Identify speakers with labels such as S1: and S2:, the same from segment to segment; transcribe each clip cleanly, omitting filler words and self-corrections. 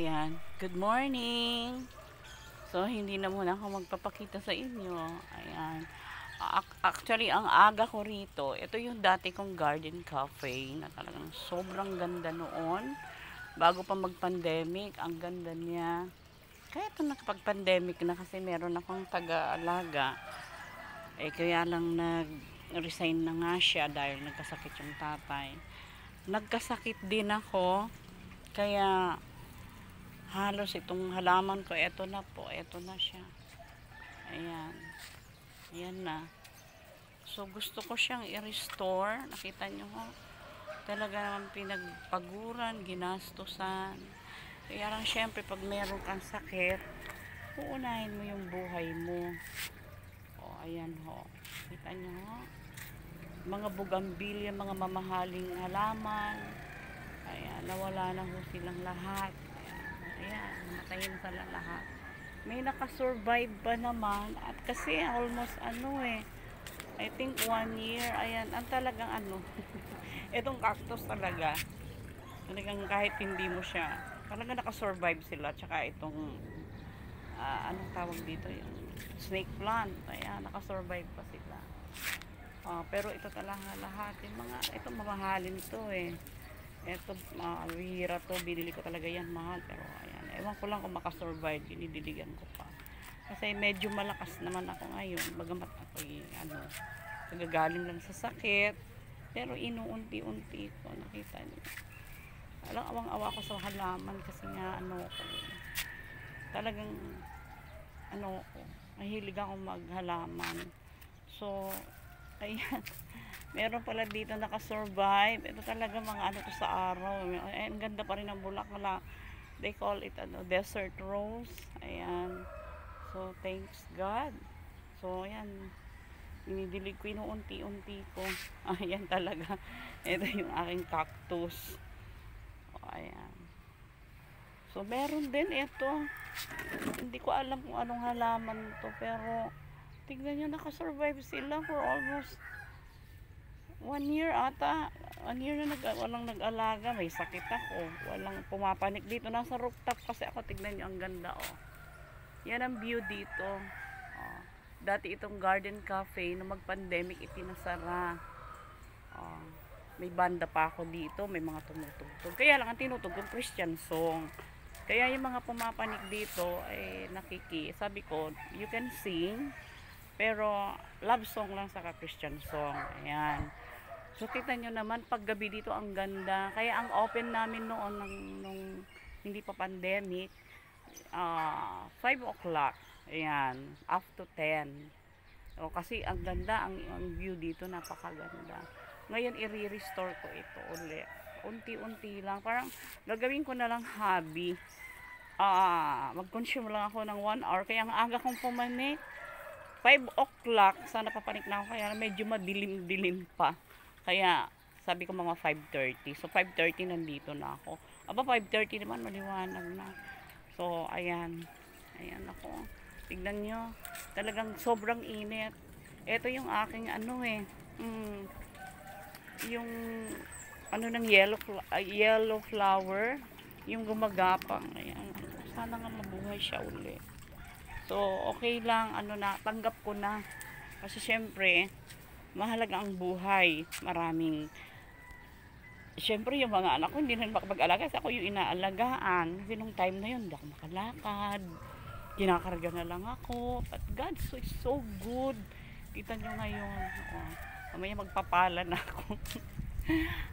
S1: Ayan, good morning. So, hindi na muna ako magpapakita sa inyo. Ayan. Actually, ang aga ko rito, ito yung dati kong garden cafe na talagang sobrang ganda noon. Bago pa mag-pandemic, ang ganda niya. Kaya ito nakapag-pandemic na kasi meron akong taga-alaga. Kaya lang nag-resign na nga siya dahil nagkasakit yung tatay. Nagkasakit din ako, kaya halos itong halaman ko, eto na po, eto na siya. Ayan. Ayan na. So, gusto ko siyang i-restore. Nakita nyo ho, talaga naman pinagpaguran, ginastusan. Kaya lang syempre, pag meron kang sakit, uunahin mo yung buhay mo. O, ayan ho. Kita nyo ho. Mga bugambilya, mga mamahaling halaman. Ayan, nawala na ho silang lahat. Ayan, namatay na sila lahat. May nakasurvive pa naman. At kasi almost I think 1 year. Ayan, ang talagang itong cactus talaga. Talagang kahit hindi mo siya, talagang nakasurvive sila. Tsaka itong, anong tawag dito, yung snake plant. Ayan, nakasurvive pa sila. Pero ito talaga lahat. Yung mga, ito mamahalin ito eh. Ito, bihira to, binili ko talaga yan mahal, pero ayan, ewan ko lang kung makasurvive, dinidiligan ko pa kasi medyo malakas naman ako ngayon, bagamat ako nagagaling lang sa sakit, pero inuunti-unti ko, nakita niyo, alang awang-awa ko sa halaman kasi nga talagang mahilig ako maghalaman. So ayan, meron pala dito nakasurvive. Ito talaga mga to sa araw. Ay, ang ganda pa rin ng bulaklak. They call it desert rose. Ayan. So, thanks God. So, ayan. Inidilig ko inuunti-unti ko. Ayan talaga. Ito yung aking cactus. Ayan. So, meron din ito. Hindi ko alam kung anong halaman to, pero tignan nyo, nakasurvive sila for almost 1 year ata. 1 year na walang nag-alaga. May sakit ako. Walang pumapanik dito. Nasa rooftop kasi ako. Tignan nyo, ang ganda Yan ang view dito. Dati itong garden cafe, nung mag-pandemic, ipinasara. May banda pa ako dito. May mga tumutugtog. Kaya lang ang tinutugtog Christian song. Kaya yung mga pumapanik dito ay sabi ko, you can sing, pero love song lang saka Christian song. Ayan. So, kita nyo naman, pag gabi dito ang ganda. Kaya ang open namin noon, nung hindi pa pandemic, 5 o'clock. Ayan, up to 10. O, kasi ang ganda, ang view dito, napakaganda. Ngayon, i-restore ko ito ulit. Unti-unti lang. Parang, gagawin ko na lang hobby. Mag-consume lang ako ng 1 hour. Kaya ang aga kong pumanik, 5 o'clock, sana papanik na ako. Kaya medyo madilim-dilim pa. Kaya, sabi ko mga 5:30. So, 5:30 nandito na ako. 5:30 naman, maliwanag na. So, ayan. Ayan ako. Tignan nyo. Talagang sobrang init. Ito yung aking yung ng yellow flower. Yung gumagapang. Ayan. Sana nga mabuhay siya uli. So, okay lang. Tanggap ko na. Kasi syempre, mahalaga ang buhay. Siyempre yung mga anak ko hindi na makapag-alaga kasi ako yung inaalagaan. Kasi nung time na yun, hindi ako makalakad. Kinakarga na lang ako. But God is so good. Kita nyo ngayon. Mamaya magpapala na ako.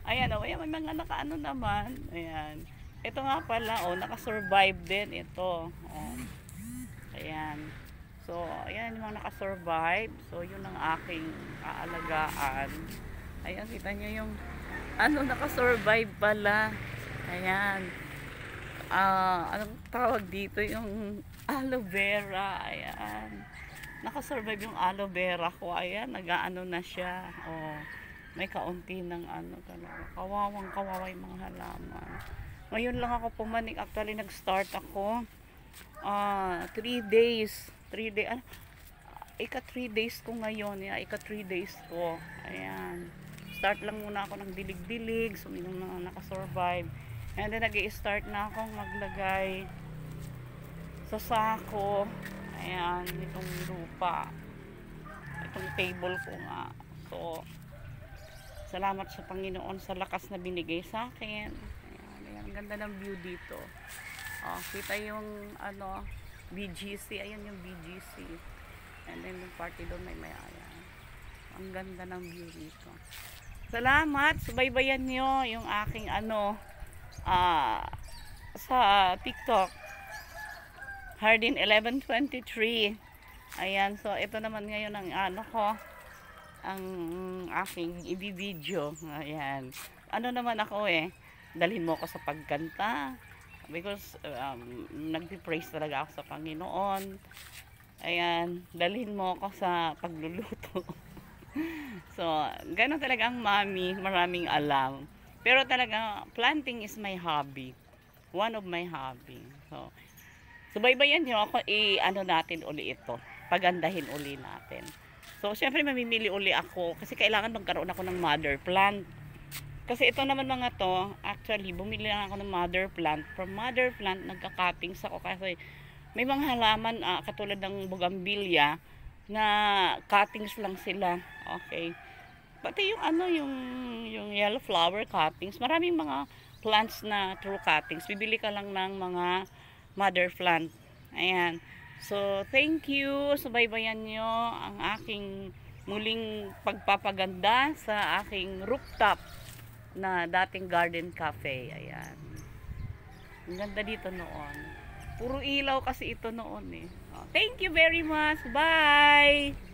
S1: Ayan, may mga naman. Ayan. Ito nga pala, nakasurvive din ito. Ayan. So, ayan yung mga nakasurvive. So, yun ang aking aalagaan. Ayan, kita nyo yung nakasurvive pala. Ayan. Anong tawag dito? Yung aloe vera. Ayan. Nakasurvive yung aloe vera ko. Ayan, nag-aano na siya. May kaunti ng talaga. Kawawang-kawawa yung mga halaman. Ngayon lang ako pumanik. Actually, nag-start ako. 3 days. 3 days. Ika 3 days ko ngayon. Ika 3 days ko. Ayan. Start lang muna ako ng dilig-dilig. Suminom na nakasurvive. And then nag-i-start na akong maglagay sa sako. Ayan, itong lupa. Itong table ko nga. So, salamat sa Panginoon sa lakas na binigay sa akin. Ayan, ayan, ang ganda ng view dito. Oh, kita yung ano, BGC. Ayan yung BGC. And then yung party doon may ayan. Ang ganda ng view dito. Salamat. Subaybayan nyo yung aking ano, sa TikTok. Hardin 1123. Ayan, so ito naman ngayon ang ano ko, ang aking i-video. Ayan. Ano naman ako dalhin mo ako sa pagkanta because nagpi-praise talaga ako sa Panginoon. Ayan, dalhin mo ako sa pagluluto. So, gano'n talaga ang mami, maraming alam. Pero talaga, planting is my hobby. One of my hobby. So, subaybayan nyo ako, ano natin uli ito. Pagandahin uli natin. So, syempre mamimili uli ako kasi kailangan magkaroon ako ng mother plant. Kasi ito naman mga to, actually, bumili lang ako ng mother plant. From mother plant, nagka-cuttings ako kasi may mga halaman katulad ng bougainvillea na cuttings lang sila. Okay. Pati yung ano, yung yellow flower cuttings, maraming mga plants na true cuttings. Bibili ka lang ng mga mother plant. Ayan. So, thank you. Subaybayan nyo ang aking muling pagpapaganda sa aking rooftop na dating garden cafe. Ayan. Ang ganda dito noon. Puro ilaw kasi ito noon Oh, thank you very much. Bye!